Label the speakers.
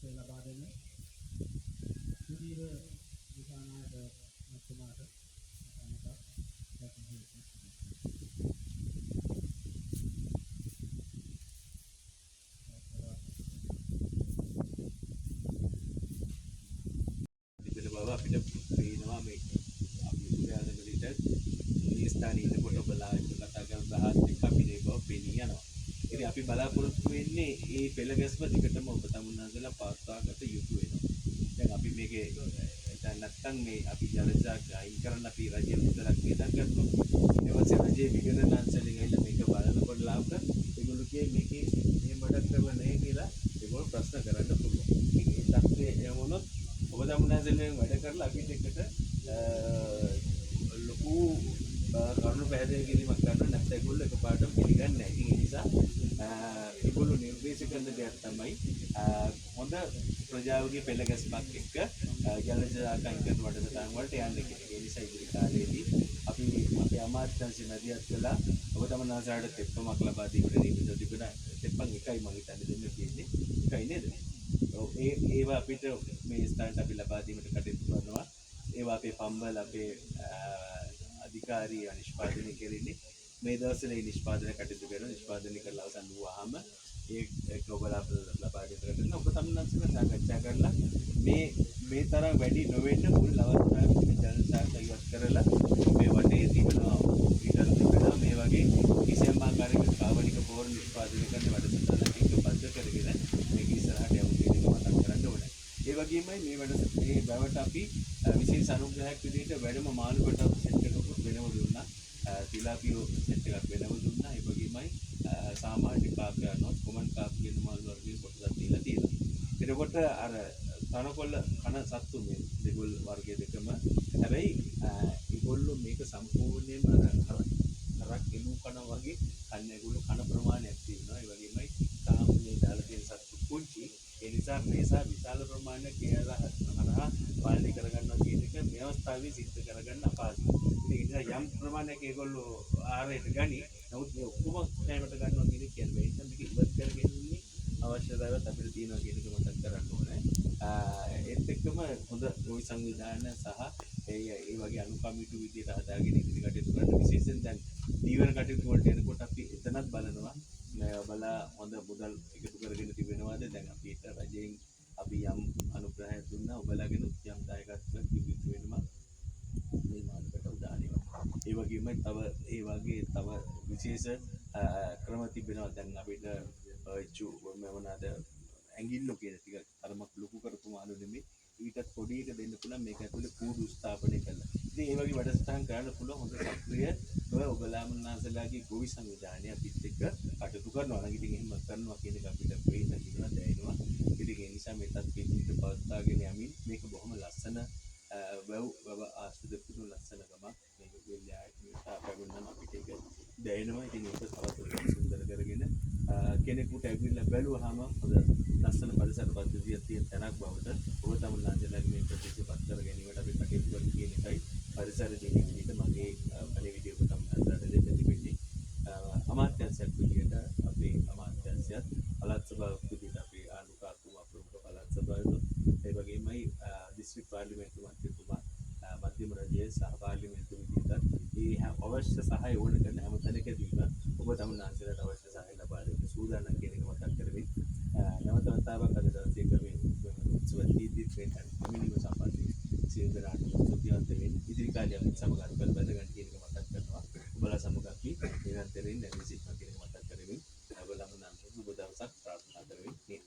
Speaker 1: ලබා දෙන සුදීර විසානායක මහත්මයාට අනක
Speaker 2: තිබෙන බව අපිට පේනවා මේ අපි උදාහරණයකට මේ ස්ථානයේ ඉන්නකොට ඔබලා කතා කරන 10ක් අපි මේ බව පේනිය යනවා. ඉතින් අපි බලාපොරොත්තු වෙන්නේ මේ පෙළ ගැස්ම දිගටම ඔබ තමුන්නාන්සලා පවත්වාගත යුතු වෙනවා. දැන් අපි මේකේ දැන් නැත්තම් මේ අපි ජලජාක අයින් කරන්න අපි රජයේ විතරක් වේදන් කරනවා. ඊට පස්සේ රජයේ විගණනාංශලින් ඇවිල්ලා මේක බලනකොට ලාභක ඒගොල්ලෝ කියේ මේකේ මේ මඩක් කරව නැහැ කියලා ඒගොල්ලෝ ප්‍රශ්න කරන්න පුළුවන්. ඉතින් ඒ තත්ත්වයේ යමුනොත් ඔබ තමුන්නාන්සලෙන් වැඩ කරලා අපිට එකට ලොකු කරුණු පැහැදිලි කිරීමක් කරන්න නැත්නම් ඒගොල්ලෝ එකපාරටම පිළිගන්නේ නැහැ. ඉතින් ඒ නිසා ඒගොල්ලෝ නිර්දේශ කරන දෙයක් තමයි හොඳ ප්‍රජාවගේ පෙළ ගැස්මක් එක්ක ජලජාකංකන වැඩසටහන් වලට යන්න කියන. ඒ නිසා ඉදිරි කාලයේදී අපි අපේ අමාත්‍යාංශ මැදිහත් වෙලා ඔබ තමන්නාසාරට තෙප්පමක් ලබා දීමට නියමිත තිබුණා. තෙප්පම් එකයි මම හිතන්නේ දෙන්න තියෙන්නේ. එකයි නේද? ඔව් ඒවා අපිට මේ ස්ථානට අපි ලබා දීමට කටයුතු කරනවා. ඒවා අපේ පම්බල අපේ අධිකාරී නිෂ්පාදනය කෙරෙන්නේ මේ දවස්වල මේ නිෂ්පාදනය කටයුතු කරන නිෂ්පාදනය කරලා අවසන් වුවාම ඒක ඔබලා ලබා දෙන්න කරන ඔබ තමන්නාන්සලා සාකච්ඡා කරලා මේ තරම් වැඩි නොවෙන්න මුල් අවස්ථාවේ ජනසාකච්ඡා ඉවත් කරලා මේ වටේ තිබෙනවා ඊටත් තිබෙනවා මේ වගේ කිසියම් ආකාරයක කාබනික පොහොර නිෂ්පාදනය කරන වැඩසටහනක් එක්ක බද්ධ කරගෙන මේක ඉස්සරහට යමු කියන එක මතක් කරගන්න ඕනේ. ඒ වගේමයි මේ මේ බවට අපි විශේෂ අනුග්‍රහයක් විදිහට වැඩම මාළුකට සෙට් එකක් වෙනව දුන්නා. තිලාපියෝ සෙට් එකක් වෙනව දුන්නා. ඒ වගේමයි සාමාන්‍ය කාපියනොත් කොමන් කාපියන මාළු වර්ගයේ කොටසක් දීලා තියෙනවා. එතකොට අර තනකොළ කන සත්තු මේ දෙගොල්ල වර්ගයේ දෙකම හැබැයි ඒගොල්ලෝ මේක සම්පූර්ණයෙන්ම අර එළු කන වගේ කන්නේ ඒගොල්ලෝ කන ප්‍රමාණයක් තියෙනවා. ඒ වගේමයි සාමාන්‍ය දාලා තියෙන සත්තු කුංචි. ඒ නිසා මේසා විශාල ප්‍රමාණයක් කියලා හරහා පාලනය කරගන්නවා කියන එක මේ අවස්ථාවේ සිද්ධ කරගන්න අපහසුයි. ඉතින් ඒ නිසා යම් ප්‍රමාණයක් ඒගොල්ලෝ ආහාරයට ගනි. නමුත් මේ ඔක්කොම කැමරට ගන්නවා කියන එක කියන්නේ මේක මේක ඉවත් කරගෙන ඉන්නේ අවශ්‍යතාවයත් අපිට තියෙනවා කියන එක මතක් කරගන්න ඕනේ. ඒත් එක්කම හොඳ ගොවි සංවිධාන සහ ඒ වගේ අනුකම්පිතු විදියට හදාගෙන ඉදිරි කටයුතු කරන්න විශේෂයෙන් දැන් දීවන කටයුතු වලට එනකොට අපි එතනත් බලනවා. බලා හොඳ මුදල් එකතු කරගෙන තිබෙනවාද දැන් අපිට රජයෙන් අපි යම් අනුග්‍රහයක් දුන්නා ඔබලාගෙන යම් දායකත්වයක් තිබිතු වෙනවා මේ මාර්ගකට උදාහරණයක්. ඒ වගේමයි තව ඒ වගේ තව විශේෂ ක්‍රම තිබෙනවා දැන් අපිට මොනවාද ඇඟිල්ලෝ කියන ටික තරමක් ලොකු කරපු මාළු නෙමෙයි ඊටත් පොඩි එක දෙන්න පුළුවන් මේක ඇතුලේ කූඩු ස්ථාපනය කළා. ඉතින් ඒ වගේ වැඩසටහන් කරන්න පුළුවන් හොඳ සක්‍රිය ඔබලාමන්නාසලාගේ ගොවි සංවිධානය අපිත් එක්ක කටයුතු කරනවා. නම් ඉතින් එහෙම කරනවා කියන එක අපිට ප්‍රේරණා දැනෙනවා. ඉතින් ඒ නිසා මේ තත්ත්වෙ පිට පවත්වාගෙන යමින් මේක බොහොම ලස්සන වැව් ආශ්‍රිත පුදු ලස්සන ගමක් මේක වෙල්යාට පැගුණනම් අපිට ඒක දැනෙනවා. ඉතින් ඒක තවත් සුන්දර කරගෙන කෙනෙකුට ඇවිල්ලා බැලුවාම හොඳ ලස්සන පරිසර පද්ධතියක් තියෙන තැනක් බවට ඔබ තමුන්නාන්සලාගේ මේ ප්‍රදේශය පත් කර ගැනීමට අපි කටයුතු කරන කියන එකයි පරිසර දිනයේ විදිහට මගේ පණිවිඩය ඔබ තමුන්නාන්සලාට දෙන්න තිබෙන්නේ. අමාත්‍යාංශයක් විදිහට අපේ අමාත්‍යාංශයත් පළාත් සභාවක් විදිහට අපේ ආණ්ඩුකාරතුමා ප්‍රමුඛ පළාත් සභාවතුත් ඒ වගේමයි දිස්ත්‍රික් පාර්ලිමේන්තු මන්ත්‍රීතුමා මධ්‍යම රජයේ සහ පාර්ලිමේන්තු විදිහට මේ අවශ්‍ය සහාය ඕන කරන හැම තැනකදීම ඔබ තමුන්නාන්සලාට අවශ්‍ය සහාය ලබා දෙන්න සූදානම් කියන එක මතක් කරමින් නැවත වතාවක් අද දවසේ මේ උත්සවයේදී වෙන මිනිම සම්බන්ධයෙන් සියලු දෙනාටම සුබියන්ත වෙන්න ඉදිරි කාලයේ අපිට සමග අනුකල් බඳ ගන්න කියන එක මතක් කරනවා. ඔබලා සමග අපි නිරන්තරයෙන් නැවී සිටිනවා කියන එක මතක් කරමින් ඔබලම නම් සුබ දවසක් ප්‍රාර්ථනා කරමින්